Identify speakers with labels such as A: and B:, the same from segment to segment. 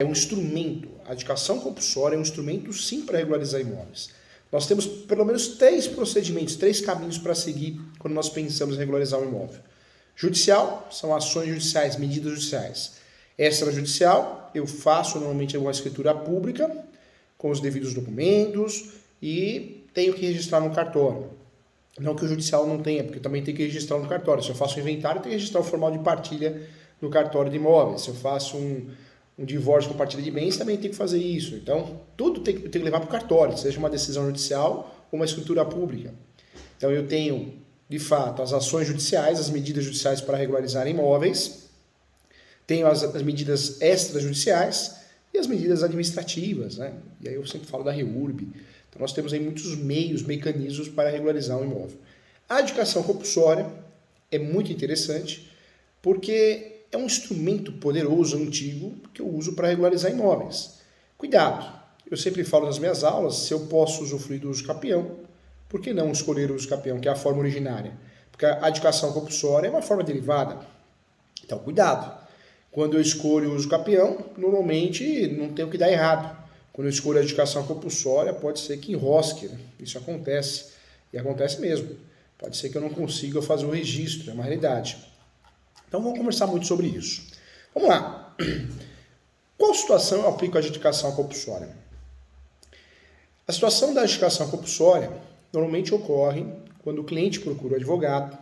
A: é um instrumento, a adjudicação compulsória é um instrumento sim para regularizar imóveis. Nós temos pelo menos 3 procedimentos, 3 caminhos para seguir quando nós pensamos em regularizar um imóvel. Judicial, são ações judiciais, medidas judiciais. Extrajudicial, eu faço normalmente uma escritura pública, com os devidos documentos e tenho que registrar no cartório. Não que o judicial não tenha, porque também tem que registrar no cartório. Se eu faço um inventário, tem que registrar o formal de partilha no cartório de imóveis. Se eu faço um divórcio com partilha de bens, também tem que fazer isso. Então, tudo tem que levar para o cartório, seja uma decisão judicial ou uma escritura pública. Então, eu tenho, de fato, as ações judiciais, as medidas judiciais para regularizar imóveis, tenho as medidas extrajudiciais e as medidas administrativas, né? E aí eu sempre falo da REURB. Então, nós temos aí muitos meios, mecanismos para regularizar um imóvel. A adjudicação compulsória é muito interessante porque é um instrumento poderoso, antigo, que eu uso para regularizar imóveis. Cuidado, eu sempre falo nas minhas aulas, se eu posso usufruir do uso capião, por que não escolher o uso capião, que é a forma originária? Porque a adjudicação compulsória é uma forma derivada. Então, cuidado. Quando eu escolho o uso capião, normalmente não tem o que dar errado. Quando eu escolho a adjudicação compulsória, pode ser que enrosque, né? Isso acontece, e acontece mesmo. Pode ser que eu não consiga fazer o registro, é uma realidade. Então vamos conversar muito sobre isso. Vamos lá. Qual situação eu aplico a adjudicação compulsória? A situação da adjudicação compulsória normalmente ocorre quando o cliente procura o advogada,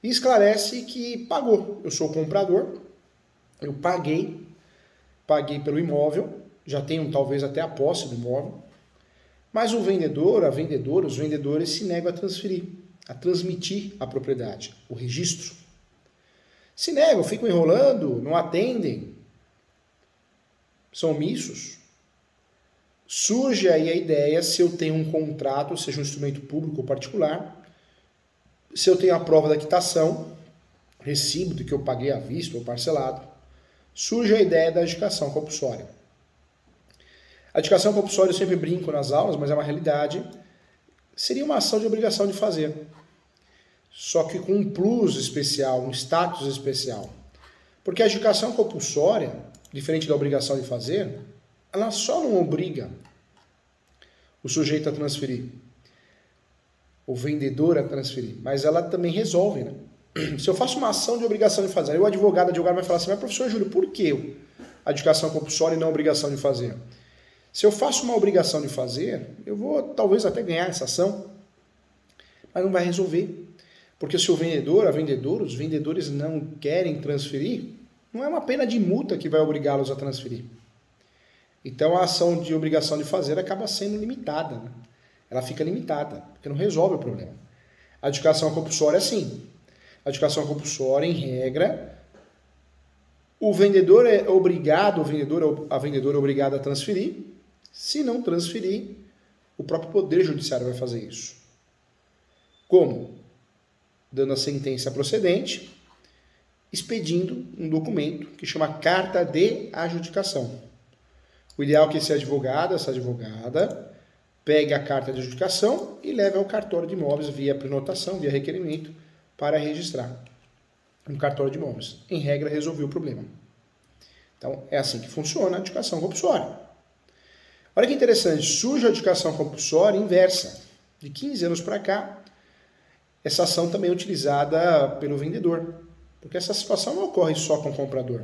A: e esclarece que pagou. Eu sou o comprador, eu paguei pelo imóvel, já tenho talvez até a posse do imóvel, mas o vendedor, a vendedora, os vendedores se negam a transmitir a propriedade, o registro. Se negam, ficam enrolando, não atendem, são omissos. Surge aí a ideia, se eu tenho um contrato, seja um instrumento público ou particular, se eu tenho a prova da quitação, recibo de que eu paguei à vista ou parcelado, surge a ideia da adjudicação compulsória. A adjudicação compulsória eu sempre brinco nas aulas, mas é uma realidade, seria uma ação de obrigação de fazer. Só que com um plus especial, um status especial. Porque a adjudicação compulsória, diferente da obrigação de fazer, ela só não obriga o sujeito a transferir, o vendedor a transferir, mas ela também resolve, né? Se eu faço uma ação de obrigação de fazer, aí o advogado vai falar assim, mas professor Júlio, por que a adjudicação compulsória e não a obrigação de fazer? Se eu faço uma obrigação de fazer, eu vou talvez até ganhar essa ação, mas não vai resolver. Porque se o vendedor, a vendedora, os vendedores não querem transferir, não é uma pena de multa que vai obrigá-los a transferir. Então a ação de obrigação de fazer acaba sendo limitada, né? Ela fica limitada, porque não resolve o problema. A adjudicação compulsória é assim. A adjudicação compulsória, em regra, o vendedor é obrigado, a vendedora é obrigada a transferir. Se não transferir, o próprio Poder Judiciário vai fazer isso. Como? Dando a sentença procedente, expedindo um documento que chama Carta de Adjudicação. O ideal é que esse advogado, essa advogada, pegue a carta de adjudicação e leve ao cartório de imóveis via prenotação, via requerimento, para registrar um cartório de imóveis. Em regra, resolveu o problema. Então, é assim que funciona a adjudicação compulsória. Olha que interessante, surge a adjudicação compulsória inversa. De 15 anos para cá, essa ação também é utilizada pelo vendedor, porque essa situação não ocorre só com o comprador.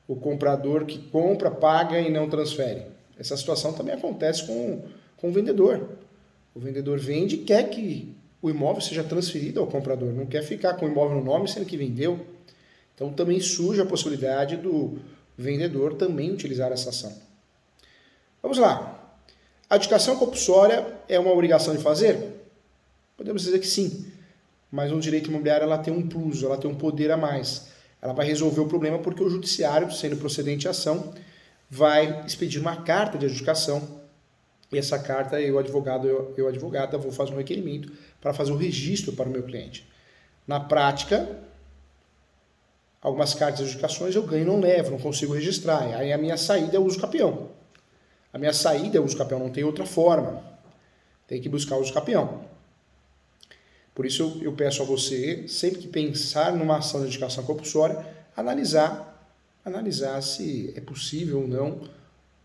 A: O comprador que compra, paga e não transfere. Essa situação também acontece com o vendedor. O vendedor vende e quer que o imóvel seja transferido ao comprador, não quer ficar com o imóvel no nome sendo que vendeu. Então também surge a possibilidade do vendedor também utilizar essa ação. Vamos lá. A adjudicação compulsória é uma obrigação de fazer? Podemos dizer que sim, mas no direito imobiliário ela tem um plus, ela tem um poder a mais. Ela vai resolver o problema porque o judiciário, sendo procedente a ação, vai expedir uma carta de adjudicação e essa carta eu advogada, vou fazer um requerimento para fazer o registro para o meu cliente. Na prática, algumas cartas de adjudicações eu ganho e não levo, não consigo registrar. Aí a minha saída é o uso capião. A minha saída é o uso capião, não tem outra forma. Tem que buscar o uso capião. Por isso eu peço a você, sempre que pensar numa ação de adjudicação compulsória, analisar se é possível ou não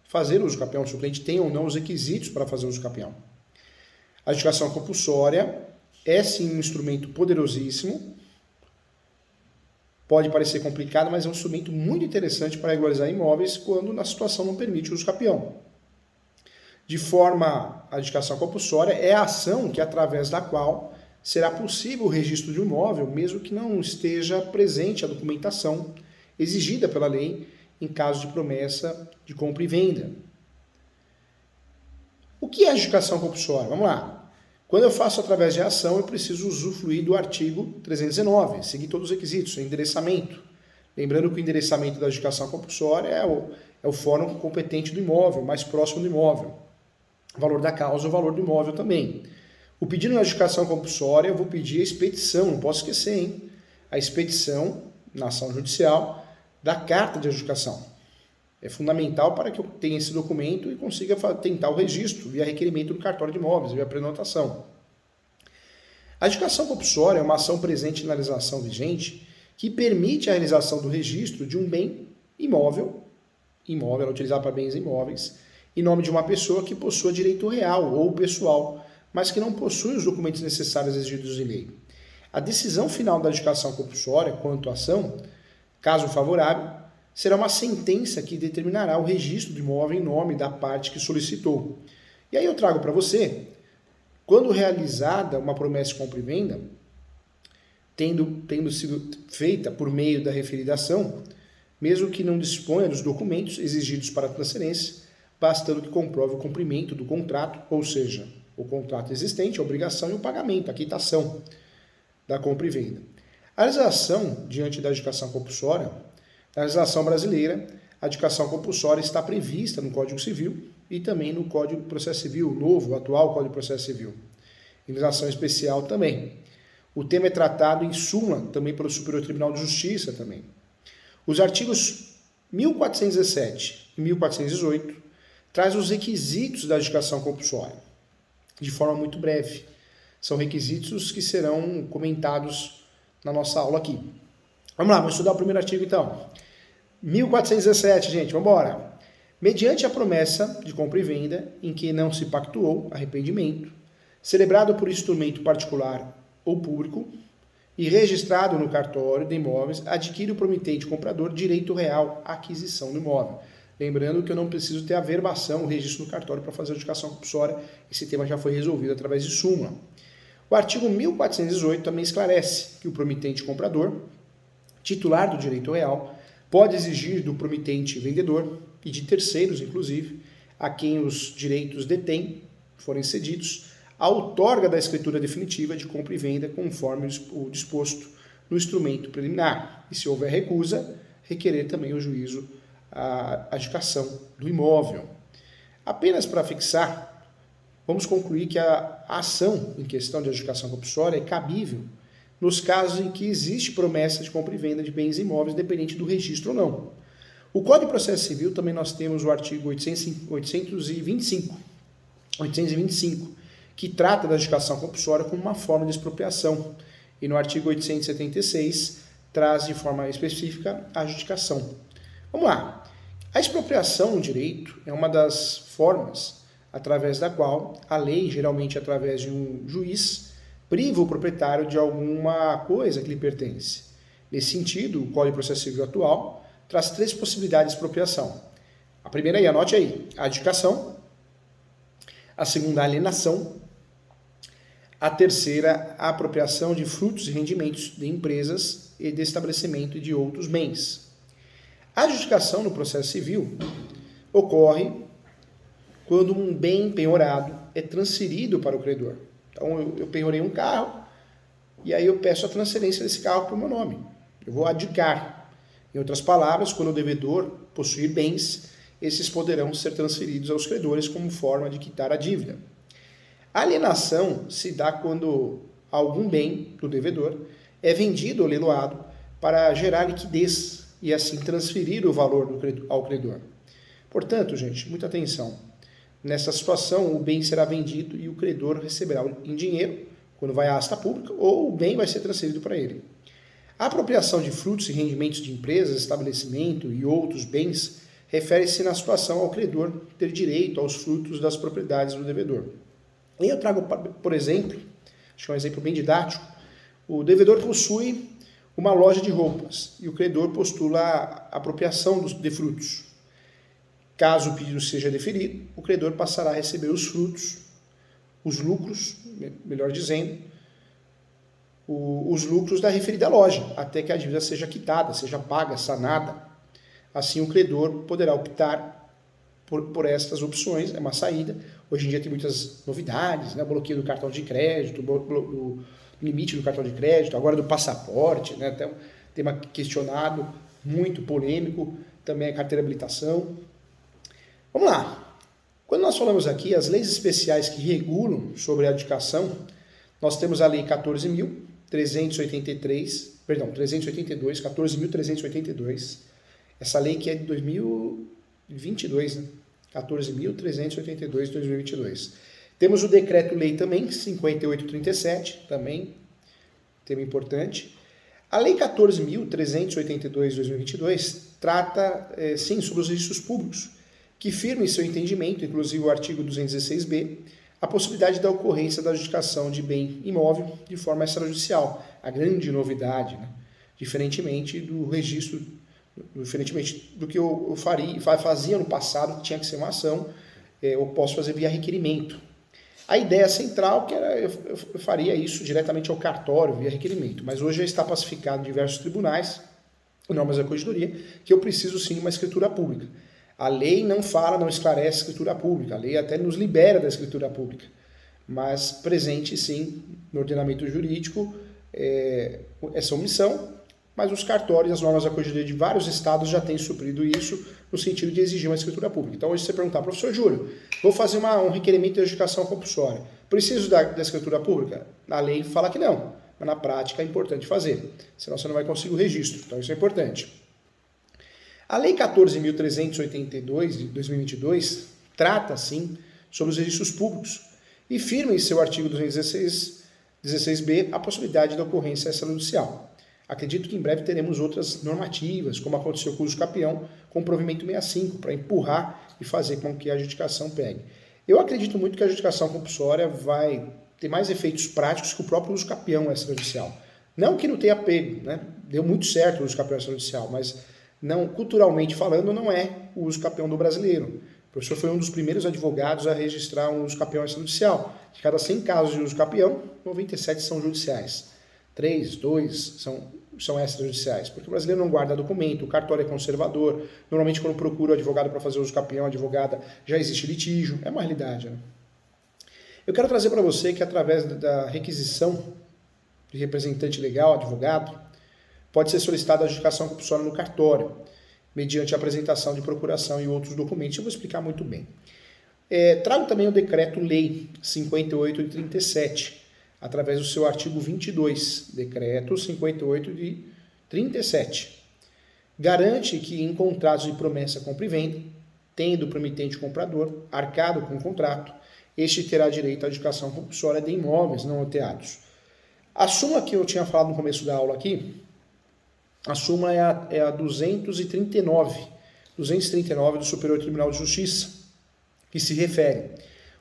A: fazer uso capião, se o cliente tem ou não os requisitos para fazer uso capião. A adjudicação compulsória é sim um instrumento poderosíssimo, pode parecer complicado, mas é um instrumento muito interessante para regularizar imóveis quando a situação não permite o uso capião. De forma, a adjudicação compulsória é a ação que, através da qual será possível o registro de um imóvel, mesmo que não esteja presente a documentação exigida pela lei em caso de promessa de compra e venda. O que é adjudicação compulsória? Vamos lá. Quando eu faço através de ação, eu preciso usufruir do artigo 319, seguir todos os requisitos, endereçamento. Lembrando que o endereçamento da adjudicação compulsória é o fórum competente do imóvel, mais próximo do imóvel. O valor da causa, o valor do imóvel também. O pedido de adjudicação compulsória, eu vou pedir a expedição, não posso esquecer, hein? A expedição, na ação judicial, da carta de adjudicação. É fundamental para que eu tenha esse documento e consiga tentar o registro via requerimento do cartório de imóveis, via prenotação. A adjudicação compulsória é uma ação presente na legislação vigente que permite a realização do registro de um bem imóvel é utilizado para bens imóveis, em nome de uma pessoa que possua direito real ou pessoal, mas que não possui os documentos necessários exigidos em lei. A decisão final da adjudicação compulsória quanto à ação, caso favorável, será uma sentença que determinará o registro do imóvel em nome da parte que solicitou. E aí eu trago para você, quando realizada uma promessa de compra e venda, tendo sido feita por meio da referida ação, mesmo que não disponha dos documentos exigidos para a transferência, bastando que comprove o cumprimento do contrato, ou seja, o contrato existente, a obrigação e o pagamento, a quitação da compra e venda. A legislação diante da adjudicação compulsória, na legislação brasileira, a adjudicação compulsória está prevista no Código Civil e também no Código de Processo Civil, novo, atual Código de Processo Civil. Em legislação especial também. O tema é tratado em súmula também pelo Superior Tribunal de Justiça também. Os artigos 1417 e 1418 trazem os requisitos da adjudicação compulsória, de forma muito breve. São requisitos que serão comentados na nossa aula aqui. Vamos lá, vamos estudar o primeiro artigo então. 1417, gente, vamos embora. Mediante a promessa de compra e venda em que não se pactuou arrependimento, celebrado por instrumento particular ou público e registrado no cartório de imóveis, adquire o promitente comprador direito real à aquisição do imóvel. Lembrando que eu não preciso ter a verbação, o registro no cartório para fazer a adjudicação compulsória. Esse tema já foi resolvido através de súmula. O artigo 1418 também esclarece que o promitente comprador, titular do direito real, pode exigir do promitente vendedor e de terceiros, inclusive, a quem os direitos detém, forem cedidos, a outorga da escritura definitiva de compra e venda conforme o disposto no instrumento preliminar. E se houver recusa, requerer também o juízo a adjudicação do imóvel. Apenas para fixar, vamos concluir que a ação em questão de adjudicação compulsória é cabível nos casos em que existe promessa de compra e venda de bens imóveis, independente do registro ou não. O Código de Processo Civil também nós temos o artigo 825, que trata da adjudicação compulsória como uma forma de expropriação. E no artigo 876 traz de forma específica a adjudicação. Vamos lá. A expropriação no direito é uma das formas através da qual a lei, geralmente através de um juiz, priva o proprietário de alguma coisa que lhe pertence. Nesse sentido, o Código de Processo Civil atual traz 3 possibilidades de expropriação. A primeira aí, anote aí, a adjudicação. A segunda, a alienação. A terceira, a apropriação de frutos e rendimentos de empresas e de estabelecimento e de outros bens. A adjudicação no processo civil ocorre quando um bem penhorado é transferido para o credor. Então, eu penhorei um carro e aí eu peço a transferência desse carro para o meu nome. Eu vou adjudicar. Em outras palavras, quando o devedor possuir bens, esses poderão ser transferidos aos credores como forma de quitar a dívida. A alienação se dá quando algum bem do devedor é vendido ou leiloado para gerar liquidez e assim transferir o valor ao credor. Portanto, gente, muita atenção. Nessa situação, o bem será vendido e o credor receberá em dinheiro, quando vai à asta pública, ou o bem vai ser transferido para ele. A apropriação de frutos e rendimentos de empresas, estabelecimento e outros bens refere-se na situação ao credor ter direito aos frutos das propriedades do devedor. E eu trago, por exemplo, acho que é um exemplo bem didático, o devedor possui uma loja de roupas e o credor postula a apropriação de frutos. Caso o pedido seja deferido, o credor passará a receber os frutos, os lucros, melhor dizendo, os lucros da referida loja, até que a dívida seja quitada, seja paga, sanada. Assim, o credor poderá optar por estas opções, é uma saída. Hoje em dia tem muitas novidades, né? Bloqueio do cartão de crédito, do limite do cartão de crédito, agora do passaporte, né? Até um tema questionado, muito polêmico, também a carteira de habilitação. Vamos lá. Quando nós falamos aqui as leis especiais que regulam sobre a adjudicação, nós temos a Lei 14.382, 14.382, essa lei que é de 2022, né? 14.382 de 2022. Temos o Decreto-Lei também, 5837, também, tema importante. A Lei 14.382 de 2022 trata, sim, sobre os registros públicos, que firma em seu entendimento, inclusive o artigo 216b, a possibilidade da ocorrência da adjudicação de bem imóvel de forma extrajudicial. A grande novidade, né? Diferentemente do registro, diferentemente do que eu fazia no passado, que tinha que ser uma ação, eu posso fazer via requerimento. A ideia central que era eu faria isso diretamente ao cartório, via requerimento, mas hoje já está pacificado em diversos tribunais, normas da corregedoria, que eu preciso sim de uma escritura pública. A lei não fala, não esclarece a escritura pública, a lei até nos libera da escritura pública, mas presente sim no ordenamento jurídico essa omissão, mas os cartórios e as normas da corregedoria de vários estados já têm suprido isso no sentido de exigir uma escritura pública. Então hoje você perguntar, professor Júlio, vou fazer um requerimento de adjudicação compulsória, preciso da escritura pública? A lei fala que não, mas na prática é importante fazer, senão você não vai conseguir o registro, então isso é importante. A Lei 14.382 de 2022 trata, sim, sobre os registros públicos e firma em seu artigo 216b a possibilidade da ocorrência extrajudicial. Acredito que em breve teremos outras normativas, como aconteceu com o uso capião, com o provimento 65, para empurrar e fazer com que a adjudicação pegue. Eu acredito muito que a adjudicação compulsória vai ter mais efeitos práticos que o próprio uso capião extrajudicial. Não que não tenha pego, né? Deu muito certo o uso capião extrajudicial, mas não, culturalmente falando, não é o uso capião do brasileiro. O professor foi um dos primeiros advogados a registrar um uso capião extrajudicial. De cada 100 casos de uso capião, 97 são judiciais. 3, 2 são extrajudiciais, porque o brasileiro não guarda documento, o cartório é conservador, normalmente quando procura o advogado para fazer uso capião, advogada, já existe litígio, é uma realidade, né? Eu quero trazer para você que através da requisição de representante legal, advogado, pode ser solicitada a adjudicação compulsória no cartório, mediante a apresentação de procuração e outros documentos. Eu vou explicar muito bem. Trago também o Decreto-Lei 58 de 37, através do seu artigo 22, Decreto 58 de 37. Garante que em contratos de promessa, compra e venda, tendo o promitente comprador arcado com o contrato, este terá direito à adjudicação compulsória de imóveis não loteados. A súmula que eu tinha falado no começo da aula aqui, a súmula é a 239 do Superior Tribunal de Justiça, que se refere: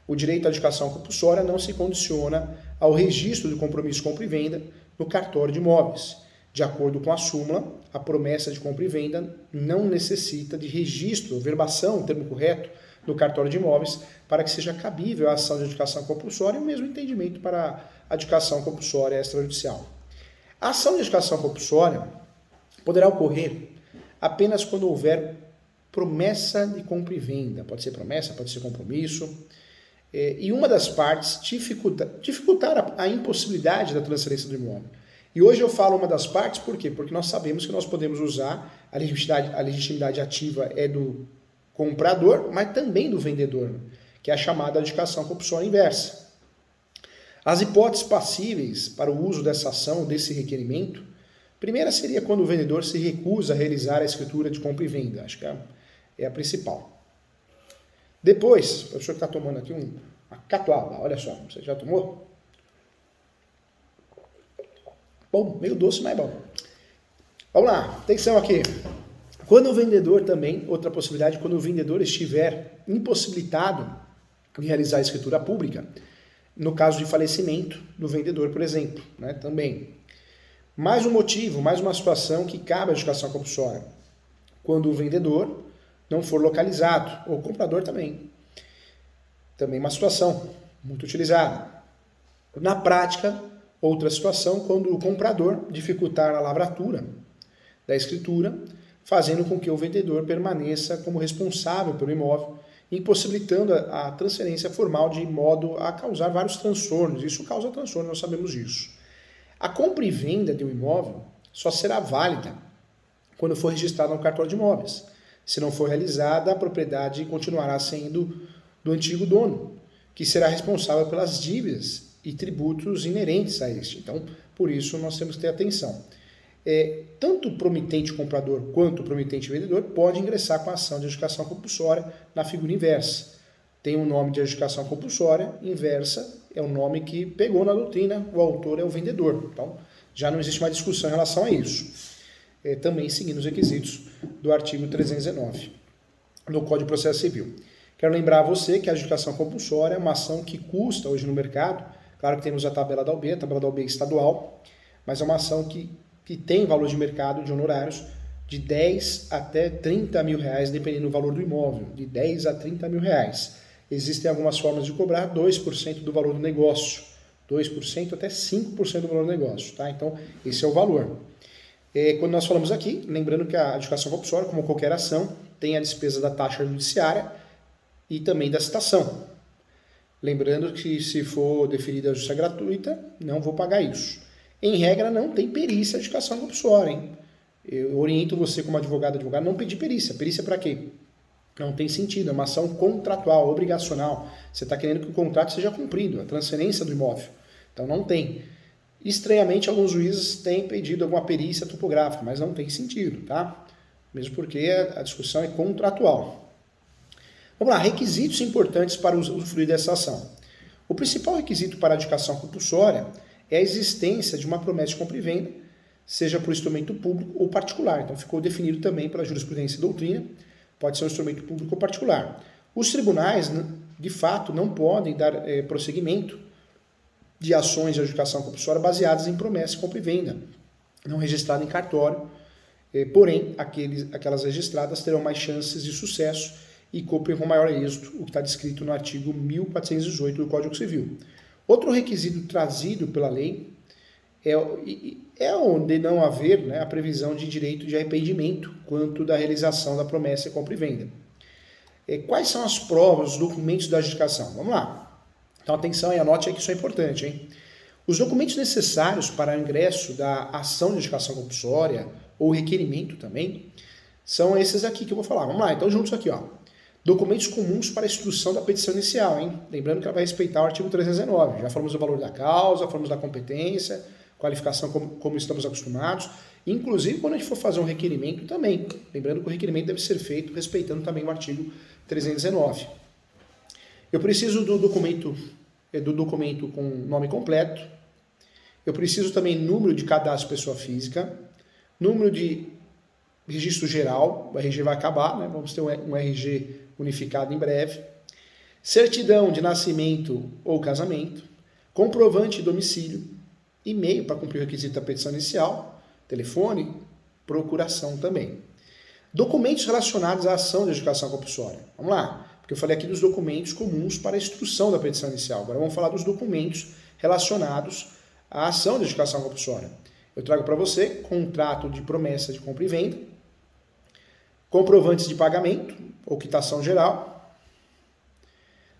A: o direito à adjudicação compulsória não se condiciona ao registro do compromisso de compra e venda no cartório de imóveis. De acordo com a súmula, a promessa de compra e venda não necessita de registro, verbação, o termo correto, no cartório de imóveis para que seja cabível a ação de adjudicação compulsória e o mesmo entendimento para a adjudicação compulsória extrajudicial. A ação de adjudicação compulsória poderá ocorrer apenas quando houver promessa de compra e venda. Pode ser promessa, pode ser compromisso. E uma das partes dificultar a impossibilidade da transferência do imóvel. E hoje eu falo uma das partes, por quê? Porque nós sabemos que nós podemos usar a legitimidade ativa é do comprador, mas também do vendedor, que é a chamada adjudicação compulsória inversa. As hipóteses passíveis para o uso dessa ação, desse requerimento, primeira seria quando o vendedor se recusa a realizar a escritura de compra e venda. Acho que é a principal. Depois, o professor está tomando aqui uma catuaba, olha só, você já tomou? Bom, meio doce, mas é bom. Vamos lá, atenção aqui. Quando o vendedor também, outra possibilidade, quando o vendedor estiver impossibilitado de realizar a escritura pública, no caso de falecimento do vendedor, por exemplo, né, também. Mais um motivo, mais uma situação que cabe à adjudicação compulsória. Quando o vendedor não for localizado, ou o comprador também. Também uma situação muito utilizada. Na prática, outra situação, quando o comprador dificultar a lavratura da escritura, fazendo com que o vendedor permaneça como responsável pelo imóvel, impossibilitando a transferência formal de modo a causar vários transtornos. Isso causa transtorno, nós sabemos disso. A compra e venda de um imóvel só será válida quando for registrada no cartório de imóveis. Se não for realizada, a propriedade continuará sendo do antigo dono, que será responsável pelas dívidas e tributos inerentes a este. Então, por isso, nós temos que ter atenção. Tanto o promitente comprador quanto o promitente vendedor pode ingressar com a ação de adjudicação compulsória na figura inversa. Tem um nome de adjudicação compulsória, inversa é o nome que pegou na doutrina, o autor é o vendedor. Então, já não existe mais discussão em relação a isso. Também seguindo os requisitos do artigo 319 do Código de Processo Civil. Quero lembrar a você que a adjudicação compulsória é uma ação que custa hoje no mercado, claro que temos a tabela da OAB, a tabela da OAB estadual, mas é uma ação que tem valor de mercado de honorários de 10 até 30 mil reais, dependendo do valor do imóvel, de 10 a 30 mil reais. Existem algumas formas de cobrar 2% do valor do negócio, 2% até 5% do valor do negócio, tá? Então, esse é o valor. Quando nós falamos aqui, lembrando que a adjudicação compulsória, como qualquer ação, tem a despesa da taxa judiciária e também da citação. Lembrando que se for deferida a justiça gratuita, não vou pagar isso. Em regra, não tem perícia de adjudicação compulsória, hein? Eu oriento você como advogado, não pedir perícia. Perícia para quê? Não tem sentido, é uma ação contratual, obrigacional. Você está querendo que o contrato seja cumprido, a transferência do imóvel. Então não tem. Estranhamente, alguns juízes têm pedido alguma perícia topográfica, mas não tem sentido, tá? Mesmo porque a discussão é contratual. Vamos lá, requisitos importantes para usufruir dessa ação. O principal requisito para a adjudicação compulsória é a existência de uma promessa de compra e venda, seja por instrumento público ou particular. Então ficou definido também pela jurisprudência e doutrina, pode ser um instrumento público ou particular. Os tribunais, de fato, não podem dar prosseguimento de ações de adjudicação compulsória baseadas em promessa de compra e venda, não registrada em cartório, porém, aquelas registradas terão mais chances de sucesso e cumprem com maior êxito, o que está descrito no artigo 1418 do Código Civil. Outro requisito trazido pela lei é onde não haver, né, a previsão de direito de arrependimento quanto da realização da promessa de compra e venda. Quais são as provas, os documentos da adjudicação? Vamos lá. Então, atenção e anote aí que isso é importante, hein? Os documentos necessários para o ingresso da ação de adjudicação compulsória ou requerimento também são esses aqui que eu vou falar. Vamos lá, então juntos aqui, ó. Documentos comuns para a instrução da petição inicial, hein? Lembrando que ela vai respeitar o artigo 319. Já falamos do valor da causa, falamos da competência, qualificação como estamos acostumados. Inclusive, quando a gente for fazer um requerimento também. Lembrando que o requerimento deve ser feito respeitando também o artigo 319. Eu preciso do documento com nome completo. Eu preciso também número de cadastro pessoa física, número de registro geral, o RG vai acabar, né? Vamos ter um RG unificado em breve, certidão de nascimento ou casamento, comprovante de domicílio, e-mail para cumprir o requisito da petição inicial, telefone, procuração também. Documentos relacionados à ação de adjudicação compulsória. Vamos lá, porque eu falei aqui dos documentos comuns para a instrução da petição inicial. Agora vamos falar dos documentos relacionados à ação de adjudicação compulsória. Eu trago para você contrato de promessa de compra e venda, comprovantes de pagamento ou quitação geral,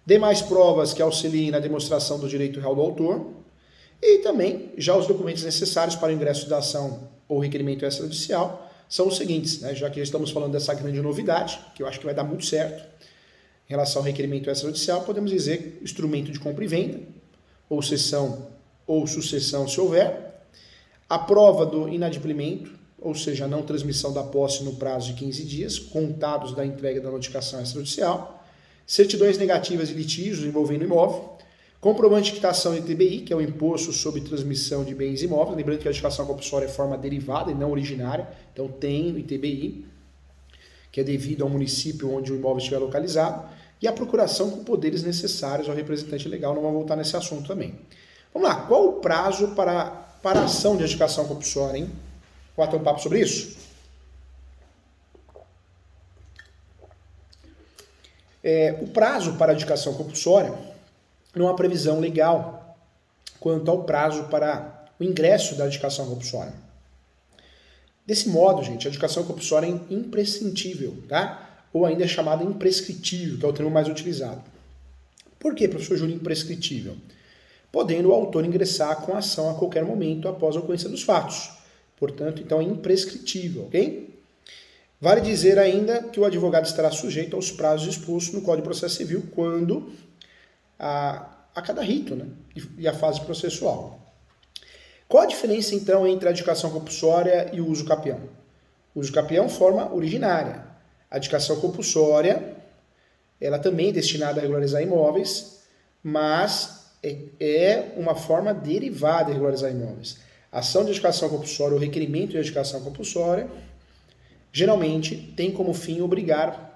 A: demais provas que auxiliem na demonstração do direito real do autor e também já os documentos necessários para o ingresso da ação ou requerimento extrajudicial são os seguintes, né? Já que estamos falando dessa grande novidade, que eu acho que vai dar muito certo, em relação ao requerimento extrajudicial, podemos dizer instrumento de compra e venda, ou cessão ou sucessão se houver, a prova do inadimplemento, ou seja, a não transmissão da posse no prazo de 15 dias, contados da entrega da notificação extrajudicial, certidões negativas de litígios envolvendo imóvel, Comprovante de quitação de ITBI, que é o Imposto sobre Transmissão de Bens Imóveis. Lembrando que a adjudicação compulsória é forma derivada e não originária. Então tem o ITBI, que é devido ao município onde o imóvel estiver localizado. E a procuração com poderes necessários ao representante legal. Não vamos voltar nesse assunto também. Vamos lá. Qual o prazo para a ação de adjudicação compulsória, hein? Vamos bater um papo sobre isso? O prazo para a adjudicação compulsória não há previsão legal quanto ao prazo para o ingresso da adjudicação compulsória. Desse modo, gente, a adjudicação compulsória é imprescindível, tá? Ou ainda é chamada imprescritível, que é o termo mais utilizado. Por que, professor Júlio, imprescritível? Podendo o autor ingressar com a ação a qualquer momento após a ocorrência dos fatos. Portanto, então é imprescritível, ok? Vale dizer ainda que o advogado estará sujeito aos prazos expostos no Código de Processo Civil quando a cada rito, né? E a fase processual. Qual a diferença, então, entre a adjudicação compulsória e o uso capião? O uso capião forma originária. A adjudicação compulsória, ela também é destinada a regularizar imóveis, mas é uma forma derivada de regularizar imóveis. A ação de adjudicação compulsória ou requerimento de adjudicação compulsória, geralmente, tem como fim obrigar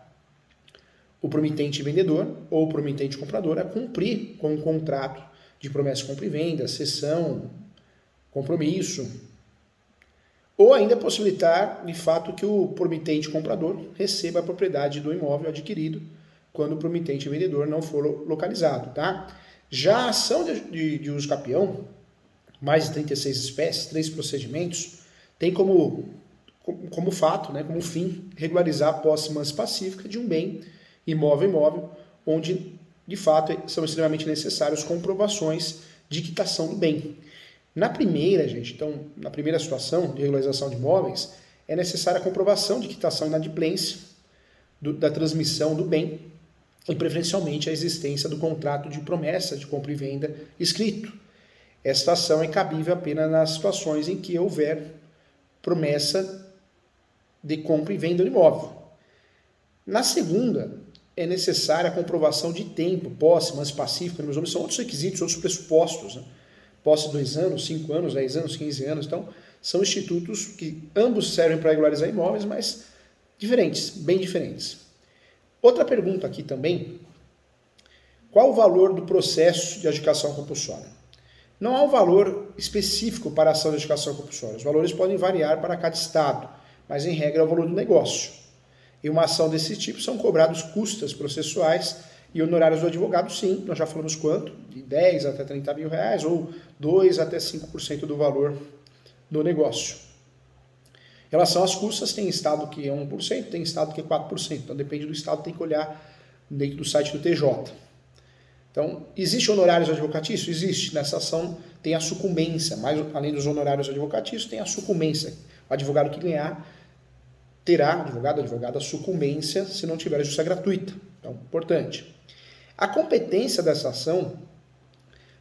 A: o promitente vendedor ou o promitente comprador a cumprir com um contrato de promessa de compra e venda, cessão, compromisso, ou ainda possibilitar, de fato, que o promitente comprador receba a propriedade do imóvel adquirido quando o promitente vendedor não for localizado, tá? Já a ação de uso capião, mais de 36 espécies, 3 procedimentos, tem como fato, né, como fim, regularizar a posse mansa pacífica de um bem imóvel, onde, de fato, são extremamente necessárias comprovações de quitação do bem. Na primeira, gente, então, na primeira situação de regularização de imóveis, é necessária a comprovação de quitação e inadimplência da transmissão do bem e, preferencialmente, a existência do contrato de promessa de compra e venda escrito. Esta ação é cabível apenas nas situações em que houver promessa de compra e venda do imóvel. Na segunda, é necessária a comprovação de tempo, posse, mansa pacífica, são outros requisitos, outros pressupostos, né? Posse 2 anos, 5 anos, 10 anos, 15 anos, então são institutos que ambos servem para regularizar imóveis, mas diferentes, bem diferentes. Outra pergunta aqui também, qual o valor do processo de adjudicação compulsória? Não há um valor específico para a ação de adjudicação compulsória, os valores podem variar para cada estado, mas em regra é o valor do negócio. Em uma ação desse tipo são cobrados custas processuais e honorários do advogado, sim, nós já falamos quanto, de 10 até 30 mil reais ou 2 até 5% do valor do negócio. Em relação às custas, tem estado que é 1%, tem estado que é 4%, então depende do estado, tem que olhar dentro do site do TJ. Então, existe honorários advocatícios? Existe. Nessa ação tem a sucumbência, mas além dos honorários advocatícios, tem a sucumbência. O advogado que ganhar terá, advogada, a sucumbência se não tiver justiça gratuita. Então, importante. A competência dessa ação,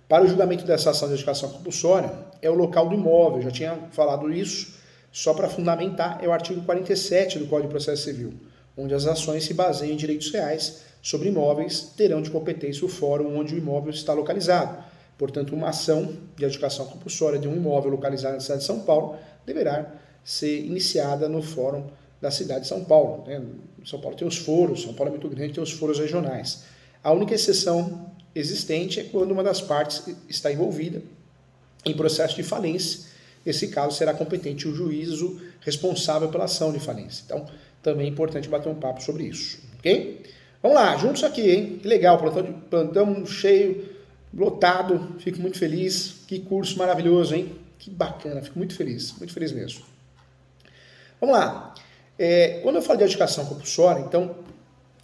A: para o julgamento dessa ação de adjudicação compulsória, é o local do imóvel. Eu já tinha falado isso, só para fundamentar, é o artigo 47 do Código de Processo Civil, onde as ações se baseiam em direitos reais sobre imóveis, terão de competência o fórum onde o imóvel está localizado. Portanto, uma ação de adjudicação compulsória de um imóvel localizado na cidade de São Paulo deverá ser iniciada no fórum da cidade de São Paulo. Né? São Paulo tem os foros, São Paulo é muito grande, tem os foros regionais. A única exceção existente é quando uma das partes está envolvida em processo de falência. Nesse caso, será competente o juízo responsável pela ação de falência. Então, também é importante bater um papo sobre isso. Ok? Vamos lá, juntos aqui, hein? Que legal, plantão cheio, lotado, fico muito feliz. Que curso maravilhoso, hein? Que bacana, fico muito feliz mesmo. Vamos lá. Quando eu falo de adjudicação compulsória, então,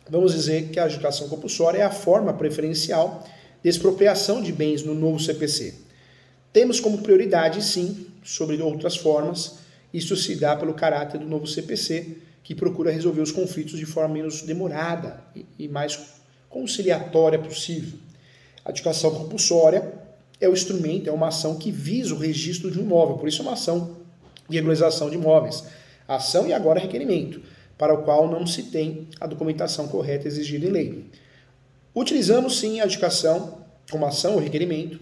A: vamos dizer que a adjudicação compulsória é a forma preferencial de expropriação de bens no novo CPC. Temos como prioridade, sim, sobre outras formas, isso se dá pelo caráter do novo CPC, que procura resolver os conflitos de forma menos demorada e mais conciliatória possível. A adjudicação compulsória é o instrumento, é uma ação que visa o registro de um imóvel, por isso é uma ação de regularização de imóveis. Ação e agora requerimento, para o qual não se tem a documentação correta exigida em lei. Utilizamos sim a adjudicação como ação ou requerimento,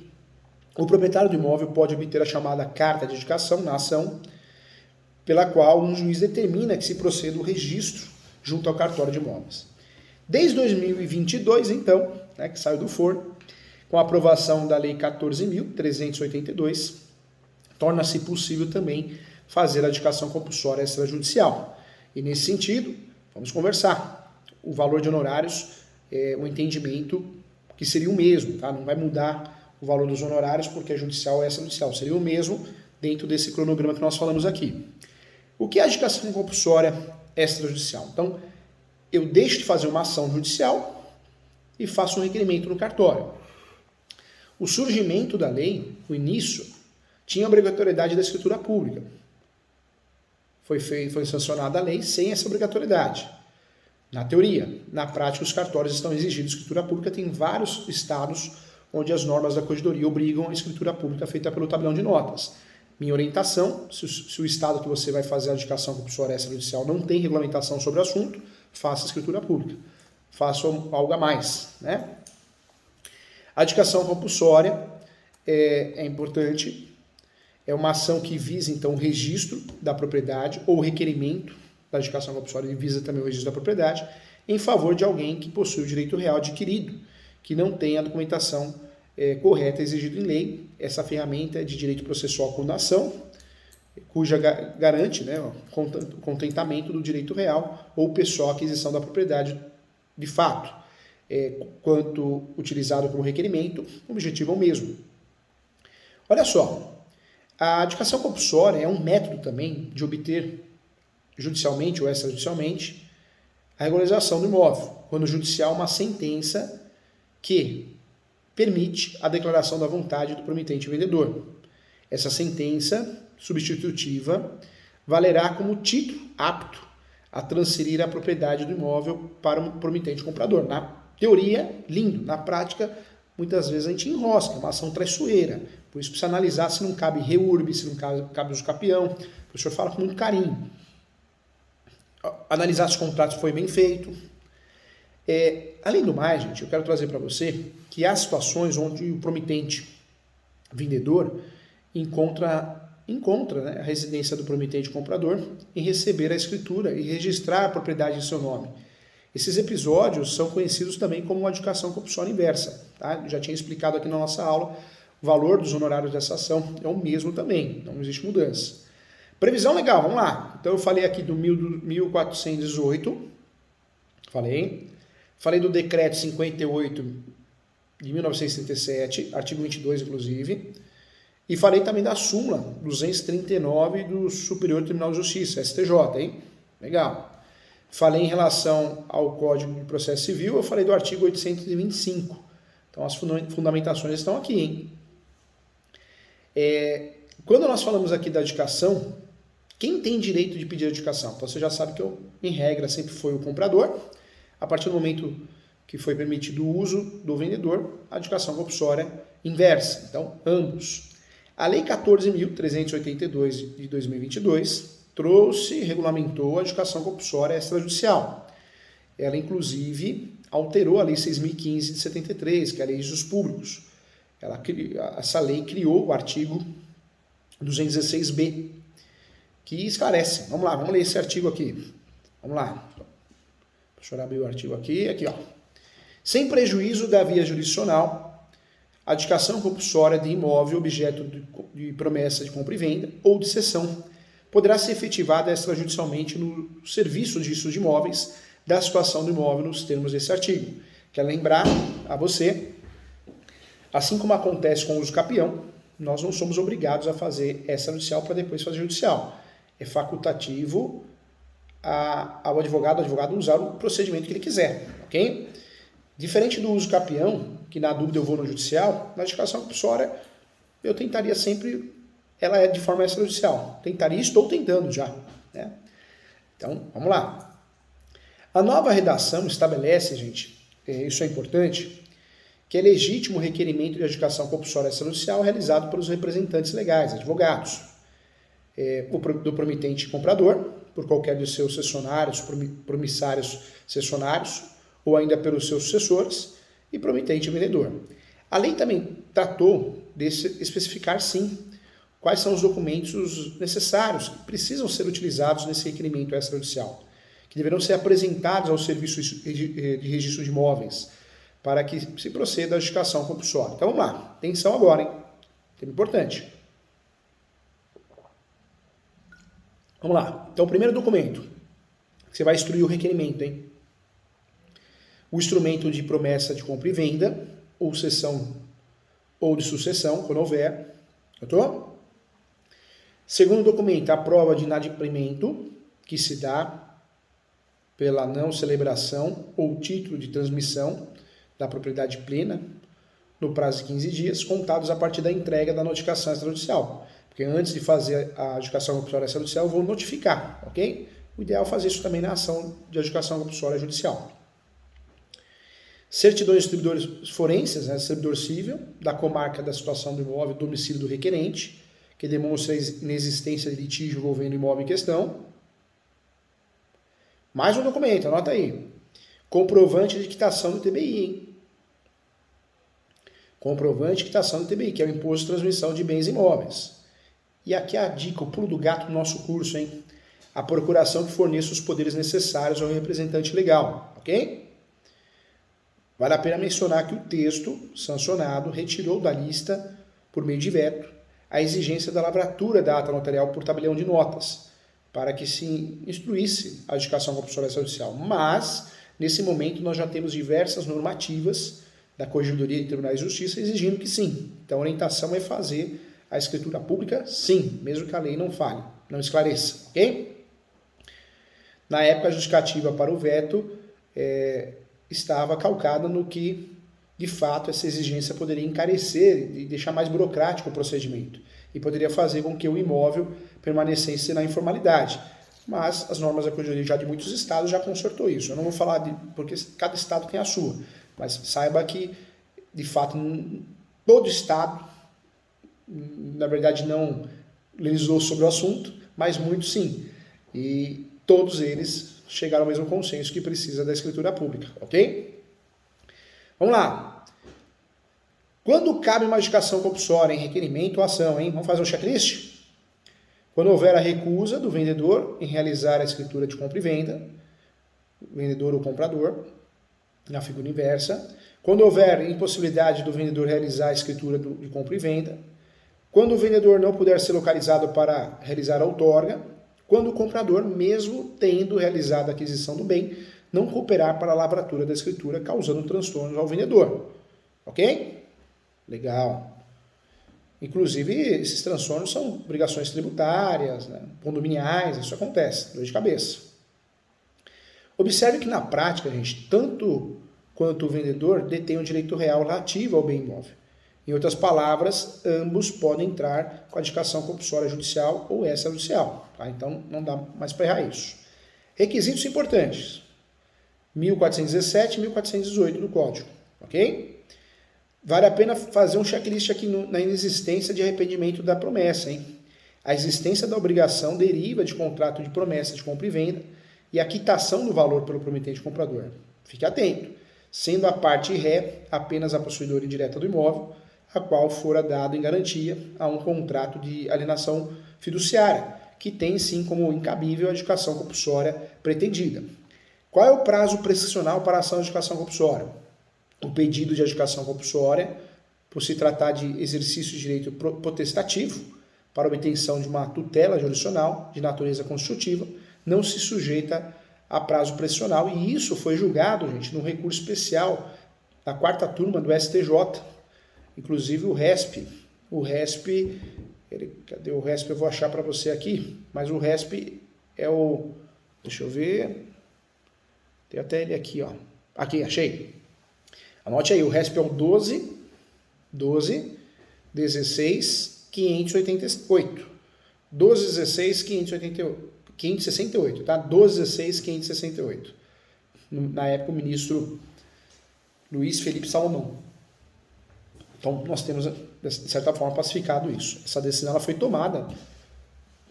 A: o proprietário do imóvel pode obter a chamada carta de indicação na ação, pela qual um juiz determina que se proceda o registro junto ao cartório de imóveis. Desde 2022, então, que saiu do forno, com a aprovação da Lei 14.382, torna-se possível também fazer a adjudicação compulsória extrajudicial. E nesse sentido, vamos conversar. O valor de honorários é um entendimento que seria o mesmo, tá? Não vai mudar o valor dos honorários porque é judicial ou extrajudicial. Seria o mesmo dentro desse cronograma que nós falamos aqui. O que é a adjudicação compulsória extrajudicial? Então, eu deixo de fazer uma ação judicial e faço um requerimento no cartório. O surgimento da lei, o início, tinha a obrigatoriedade da escritura pública. Foi sancionada a lei sem essa obrigatoriedade. Na teoria. Na prática, os cartórios estão exigindo escritura pública. Tem vários estados onde as normas da corregedoria obrigam a escritura pública feita pelo tabelião de notas. Minha orientação, se o estado que você vai fazer a adjudicação compulsória extrajudicial não tem regulamentação sobre o assunto, faça escritura pública. Faça algo a mais, né? A adjudicação compulsória é importante, é uma ação que visa, então, o registro da propriedade ou o requerimento da adjudicação compulsória e visa também o registro da propriedade em favor de alguém que possui o direito real adquirido, que não tem a documentação correta exigida em lei. Essa ferramenta é de direito processual quando ação, cuja garante, né, o contentamento do direito real ou pessoal à aquisição da propriedade de fato. Quanto utilizado como requerimento, o objetivo é o mesmo. Olha só, a adjudicação compulsória é um método também de obter judicialmente ou extrajudicialmente a regularização do imóvel, quando judicial uma sentença que permite a declaração da vontade do promitente vendedor. Essa sentença substitutiva valerá como título apto a transferir a propriedade do imóvel para o promitente comprador. Na teoria, lindo. Na prática, muitas vezes a gente enrosca, é uma ação traiçoeira. Por isso precisa analisar se não cabe reurb, se não cabe usucapião. O professor fala com muito carinho. Analisar se o contrato foi bem feito. Além do mais, gente, eu quero trazer para você que há situações onde o promitente vendedor encontra né, a residência do promitente comprador em receber a escritura e registrar a propriedade em seu nome. Esses episódios são conhecidos também como adjudicação compulsória inversa. Tá? Já tinha explicado aqui na nossa aula, o valor dos honorários dessa ação é o mesmo também, não existe mudança. Previsão legal, vamos lá. Então eu falei aqui do 1418, falei do decreto 58 de 1937, artigo 22 inclusive, e falei também da súmula 239 do Superior Tribunal de Justiça, STJ, hein? Legal. Falei em relação ao Código de Processo Civil, eu falei do artigo 825. Então as fundamentações estão aqui, hein? Quando nós falamos aqui da adjudicação, quem tem direito de pedir adjudicação? Então você já sabe que em regra sempre foi o comprador. A partir do momento que foi permitido o uso do vendedor, a adjudicação compulsória inversa. Então, ambos. A Lei 14.382 de 2022 regulamentou a adjudicação compulsória extrajudicial. Ela, inclusive, alterou a Lei 6.015 de 73, que é a Lei de Usos Públicos. Essa lei criou o artigo 216b, que esclarece. Vamos lá, vamos ler esse artigo aqui. Vamos lá. Deixa eu abrir o artigo aqui, ó. Sem prejuízo da via jurisdicional, a adjudicação compulsória de imóvel objeto de promessa de compra e venda ou de cessão poderá ser efetivada extrajudicialmente no serviço de registro de imóveis da situação do imóvel nos termos desse artigo. Quero lembrar a você, assim como acontece com o uso capião, nós não somos obrigados a fazer extrajudicial para depois fazer judicial. É facultativo ao advogado usar o procedimento que ele quiser, ok? Diferente do uso capião, que na dúvida eu vou no judicial, na adjudicação compulsória eu tentaria sempre, ela é de forma extrajudicial. Tentaria, estou tentando já, né? Então, vamos lá. A nova redação estabelece, gente, isso é importante, que é legítimo o requerimento de adjudicação compulsória extrajudicial realizado pelos representantes legais, advogados, do promitente comprador, por qualquer dos seus cessionários, promissários cessionários, ou ainda pelos seus sucessores, e promitente vendedor. A lei também tratou de especificar, sim, quais são os documentos necessários que precisam ser utilizados nesse requerimento extrajudicial, que deverão ser apresentados ao Serviço de Registro de Imóveis, para que se proceda à adjudicação compulsória. Então vamos lá, atenção agora, hein? Tema importante. Vamos lá. Então, o primeiro documento, que você vai instruir o requerimento, hein? O instrumento de promessa de compra e venda, ou cessão ou de sucessão, quando houver. Notou? Segundo documento, a prova de inadimplemento, que se dá pela não celebração ou título de transmissão da propriedade plena no prazo de 15 dias, contados a partir da entrega da notificação extrajudicial. Porque antes de fazer a adjudicação compulsória extrajudicial, eu vou notificar, ok? O ideal é fazer isso também na ação de adjudicação compulsória judicial. Certidões de distribuidores forenses, né, servidor civil, da comarca da situação do imóvel, domicílio do requerente, que demonstra a inexistência de litígio envolvendo o imóvel em questão. Mais um documento, anota aí. Comprovante de quitação do TBI, hein? Comprovante de quitação do TBI, que é o Imposto de Transmissão de Bens Imóveis. E aqui é a dica, o pulo do gato do nosso curso, hein? A procuração que forneça os poderes necessários ao representante legal, ok? Vale a pena mencionar que o texto sancionado retirou da lista, por meio de veto, a exigência da lavratura da ata notarial por tabelião de notas, para que se instruísse a adjudicação compulsória extrajudicial. Mas, nesse momento, nós já temos diversas normativas da Corregedoria de Tribunais de Justiça exigindo que sim. Então, a orientação é fazer a escritura pública, sim, mesmo que a lei não fale, não esclareça, ok? Na época, a justificativa para o veto estava calcada no que, de fato, essa exigência poderia encarecer e deixar mais burocrático o procedimento e poderia fazer com que o imóvel permanecesse na informalidade. Mas as normas da Corregedoria já de muitos estados já consertou isso. Eu não vou falar porque cada estado tem a sua, mas saiba que, de fato, todo estado, na verdade, não legislou sobre o assunto, mas muitos sim. E todos eles chegaram ao mesmo consenso que precisa da escritura pública, ok? Vamos lá. Quando cabe uma adjudicação compulsória em requerimento ou ação, hein? Vamos fazer um checklist? Quando houver a recusa do vendedor em realizar a escritura de compra e venda, vendedor ou comprador, na figura inversa. Quando houver impossibilidade do vendedor realizar a escritura de compra e venda. Quando o vendedor não puder ser localizado para realizar a outorga. Quando o comprador, mesmo tendo realizado a aquisição do bem, não cooperar para a lavratura da escritura, causando transtornos ao vendedor. Ok? Legal. Inclusive, esses transtornos são obrigações tributárias, né, condominiais, isso acontece, dor de cabeça. Observe que na prática, gente, tanto quanto o vendedor detém um direito real relativo ao bem imóvel. Em outras palavras, ambos podem entrar com a adjudicação compulsória judicial ou extrajudicial. Tá? Então, não dá mais para errar isso. Requisitos importantes. 1417 e 1418 do Código. Ok? Vale a pena fazer um checklist aqui na inexistência de arrependimento da promessa. Hein? A existência da obrigação deriva de contrato de promessa de compra e venda e a quitação do valor pelo prometente comprador. Fique atento. Sendo a parte ré apenas a possuidora indireta do imóvel, a qual fora dado em garantia a um contrato de alienação fiduciária, que tem sim como incabível a adjudicação compulsória pretendida. Qual é o prazo prescricional para a ação de adjudicação compulsória? O pedido de adjudicação compulsória, por se tratar de exercício de direito potestativo para obtenção de uma tutela jurisdicional de natureza constitutiva, não se sujeita a prazo prescricional, e isso foi julgado, gente, num recurso especial da 4ª turma do STJ, inclusive o RESP. O RESP, cadê o RESP? Eu vou achar para você aqui, mas o RESP é o, deixa eu ver, tem até ele aqui, ó. Aqui, achei. Anote aí, o RESP é o 12.16.588. 12.16.568, tá? 12.16.568. Na época, o ministro Luiz Felipe Salomão. Então, nós temos, de certa forma, pacificado isso. Essa decisão ela foi tomada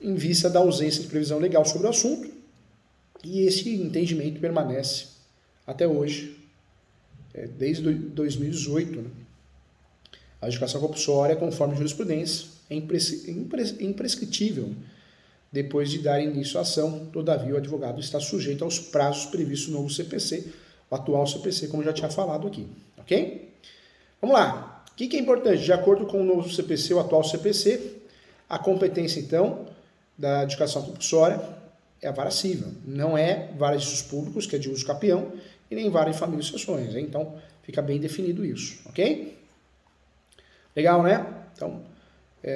A: em vista da ausência de previsão legal sobre o assunto, e esse entendimento permanece até hoje, desde 2018, né? A adjudicação compulsória, conforme jurisprudência, é imprescritível depois de dar início à ação. Todavia, o advogado está sujeito aos prazos previstos no novo CPC, o atual CPC, como eu já tinha falado aqui. Ok? Vamos lá. O que é importante? De acordo com o novo CPC, o atual CPC, a competência, então, da adjudicação compulsória é a vara civil. Não é vara de juízos públicos, que é de uso capião, e nem vara de família e sucessões. Então, fica bem definido isso. Ok? Legal, né? Então,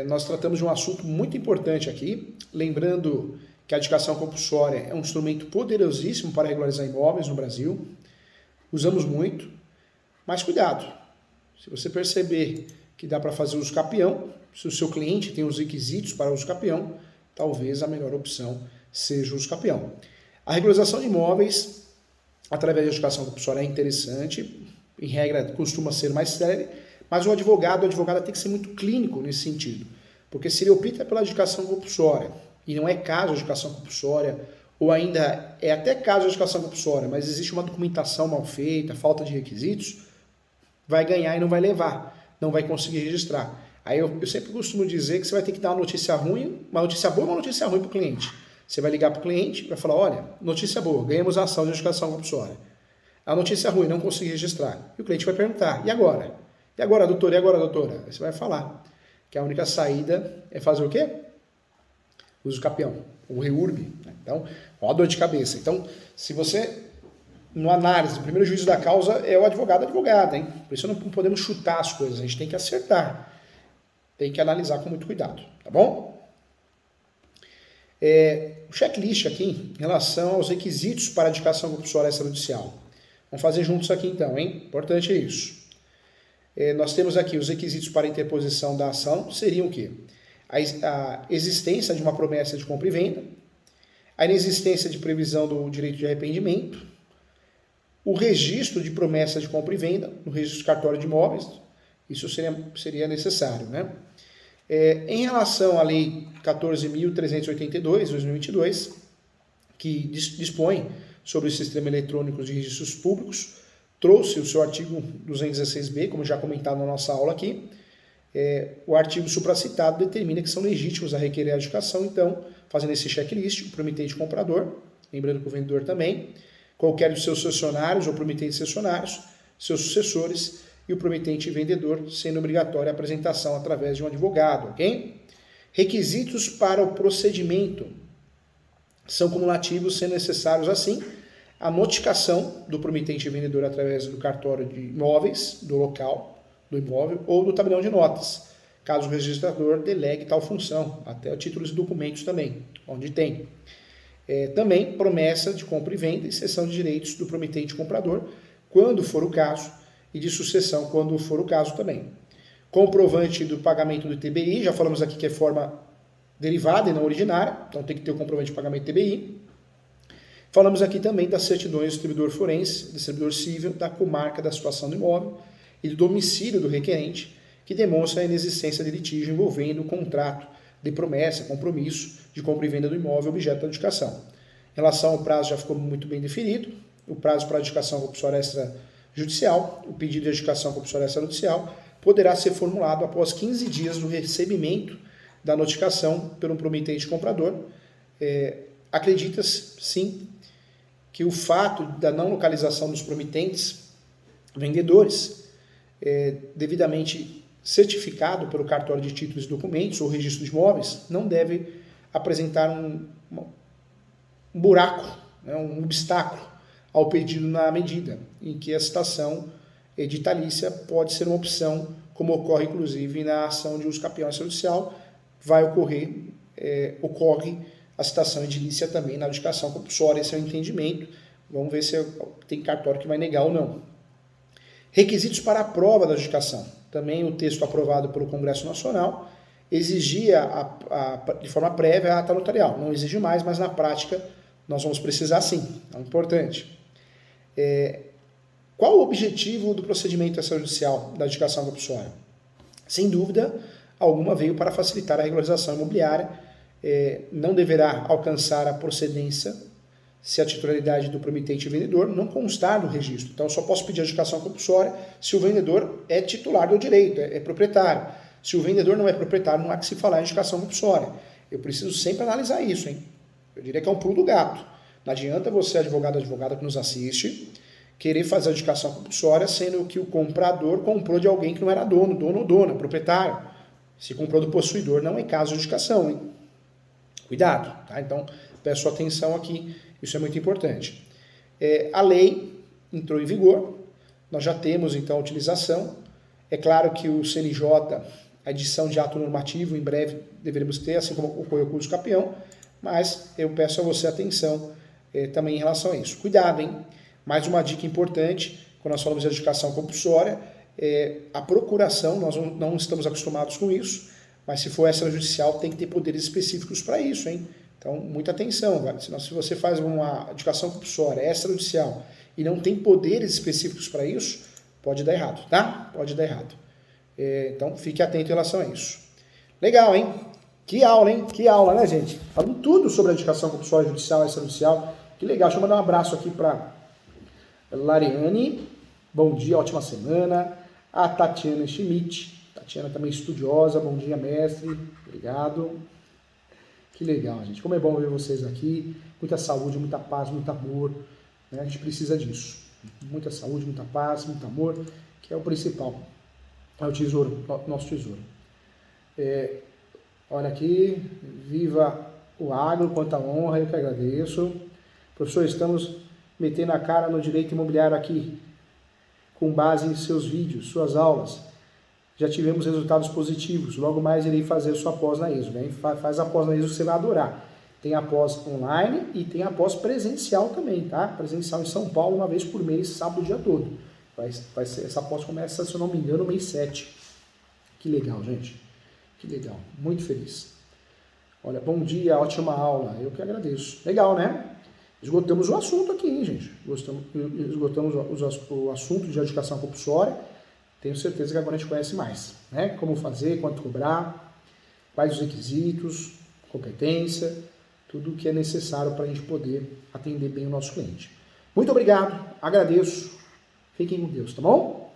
A: nós tratamos de um assunto muito importante aqui. Lembrando que a adjudicação compulsória é um instrumento poderosíssimo para regularizar imóveis no Brasil. Usamos muito, mas cuidado. Se você perceber que dá para fazer uso capião, se o seu cliente tem os requisitos para uso capião, talvez a melhor opção seja o uso capião. A regularização de imóveis, através da adjudicação compulsória, é interessante. Em regra, costuma ser mais séria, mas a advogada tem que ser muito clínico nesse sentido. Porque se ele opta pela adjudicação compulsória, e não é caso de adjudicação compulsória, ou ainda é até caso de adjudicação compulsória, mas existe uma documentação mal feita, falta de requisitos, vai ganhar e não vai levar, não vai conseguir registrar. Aí eu sempre costumo dizer que você vai ter que dar uma notícia ruim, uma notícia boa e uma notícia ruim para o cliente. Você vai ligar para o cliente e vai falar, olha, notícia boa, ganhamos a ação de adjudicação compulsória. A notícia ruim, não consegui registrar. E o cliente vai perguntar, e agora? E agora, doutor? E agora, doutora? Aí você vai falar que a única saída é fazer o quê? Uso capião, o REURB. Então, ó a dor de cabeça. Então, se você, no análise, o primeiro juízo da causa é o advogada, hein? Por isso não podemos chutar as coisas, a gente tem que acertar. Tem que analisar com muito cuidado, tá bom? O checklist aqui, em relação aos requisitos para a adjudicação compulsória extrajudicial. Vamos fazer juntos aqui então, hein? Importante é isso. Nós temos aqui os requisitos para a interposição da ação, seriam o quê? A existência de uma promessa de compra e venda, a inexistência de previsão do direito de arrependimento, o registro de promessa de compra e venda no registro cartório de imóveis, isso seria necessário, né? Em relação à Lei 14.382, 2022, que dispõe sobre o sistema eletrônico de registros públicos, trouxe o seu artigo 216b, como já comentado na nossa aula aqui. O artigo supracitado determina que são legítimos a requerer a adjudicação, então, fazendo esse checklist, o promitente comprador, lembrando que o vendedor também, qualquer dos seus cessionários ou promitentes cessionários, seus sucessores e o promitente vendedor, sendo obrigatória a apresentação através de um advogado, ok? Requisitos para o procedimento são cumulativos, sendo necessários, assim, a notificação do promitente vendedor através do cartório de imóveis, do local do imóvel ou do tabelião de notas, caso o registrador delegue tal função, até títulos e documentos também, onde tem. Também promessa de compra e venda e cessão de direitos do promitente comprador, quando for o caso, e de sucessão, quando for o caso também. Comprovante do pagamento do TBI, já falamos aqui que é forma derivada e não originária, então tem que ter o comprovante de pagamento do TBI. Falamos aqui também das certidões do distribuidor forense, do distribuidor civil, da comarca da situação do imóvel e do domicílio do requerente, que demonstra a inexistência de litígio envolvendo o contrato de promessa, compromisso de compra e venda do imóvel objeto da adjudicação. Em relação ao prazo, já ficou muito bem definido. O prazo para a adjudicação compulsória extrajudicial, o pedido de adjudicação compulsória extrajudicial, poderá ser formulado após 15 dias do recebimento da notificação pelo promitente comprador. Acredita-se, sim, que o fato da não localização dos promitentes vendedores, devidamente certificado pelo cartório de títulos e documentos ou registro de imóveis, não deve apresentar um buraco, né, um obstáculo ao pedido na medida em que a citação editalícia pode ser uma opção, como ocorre inclusive na ação de uso capião extrajudicial, ocorre a citação edilícia também na adjudicação compulsória, esse é o entendimento. Vamos ver se tem cartório que vai negar ou não. Requisitos para a prova da adjudicação. Também o texto aprovado pelo Congresso Nacional exigia de forma prévia a ata notarial. Não exige mais, mas na prática nós vamos precisar sim. É importante. Qual o objetivo do procedimento extrajudicial da adjudicação compulsória? Sem dúvida alguma veio para facilitar a regularização imobiliária. Não deverá alcançar a procedência se a titularidade do promitente e vendedor não constar no registro. Então, eu só posso pedir adjudicação compulsória se o vendedor é titular do direito, é proprietário. Se o vendedor não é proprietário, não há que se falar em adjudicação compulsória. Eu preciso sempre analisar isso, hein? Eu diria que é um pulo do gato. Não adianta você, advogado, advogada que nos assiste, querer fazer a adjudicação compulsória, sendo que o comprador comprou de alguém que não era dono ou dona, proprietário. Se comprou do possuidor, não é caso de adjudicação, hein? Cuidado, tá? Então, peço atenção aqui, isso é muito importante. A lei entrou em vigor, nós já temos, então, a utilização. É claro que o CNJ, a edição de ato normativo, em breve deveremos ter, assim como ocorreu com o uso capião, mas eu peço a você atenção também em relação a isso. Cuidado, hein? Mais uma dica importante, quando nós falamos de adjudicação compulsória, a procuração, nós não estamos acostumados com isso, mas se for extrajudicial, tem que ter poderes específicos para isso, hein? Então, muita atenção, velho. Senão, se você faz uma adjudicação compulsória extrajudicial e não tem poderes específicos para isso, pode dar errado, tá? Pode dar errado. Então, fique atento em relação a isso. Legal, hein? Que aula, hein? Que aula, né, gente? Falando tudo sobre a adjudicação compulsória judicial e extrajudicial. Que legal. Deixa eu mandar um abraço aqui para Lariane. Bom dia, ótima semana. A Tatiana Schmidt. Tatiana também estudiosa. Bom dia, mestre. Obrigado. Que legal, gente. Como é bom ver vocês aqui. Muita saúde, muita paz, muito amor. Né? A gente precisa disso. Muita saúde, muita paz, muito amor, que é o principal. É o tesouro, nosso tesouro. Olha aqui. Viva o agro, quanta honra, eu que agradeço. Professor, estamos metendo a cara no direito imobiliário aqui, com base em seus vídeos, suas aulas. Já tivemos resultados positivos. Logo mais irei fazer sua pós na ISO. Né? Faz a pós na ISO que você vai adorar. Tem a pós online e tem a pós presencial também, tá? Presencial em São Paulo, uma vez por mês, sábado o dia todo. Essa pós começa, se eu não me engano, mês 7. Que legal, gente. Que legal. Muito feliz. Olha, bom dia, ótima aula. Eu que agradeço. Legal, né? Esgotamos o assunto aqui, hein, gente? Esgotamos o assunto de adjudicação compulsória. Tenho certeza que agora a gente conhece mais, né? Como fazer, quanto cobrar, quais os requisitos, competência, tudo o que é necessário para a gente poder atender bem o nosso cliente. Muito obrigado, agradeço. Fiquem com Deus, tá bom?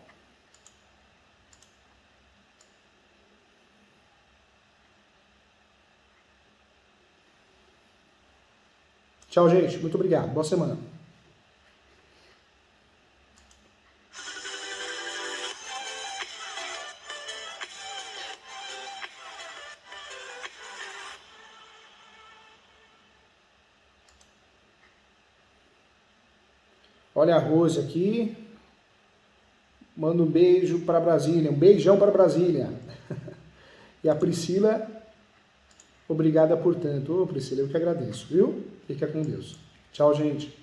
A: Tchau, gente. Muito obrigado. Boa semana. Olha a Rose aqui. Manda um beijo para Brasília. Um beijão para Brasília. E a Priscila, obrigada por tanto. Ô, Priscila, eu que agradeço, viu? Fica com Deus. Tchau, gente.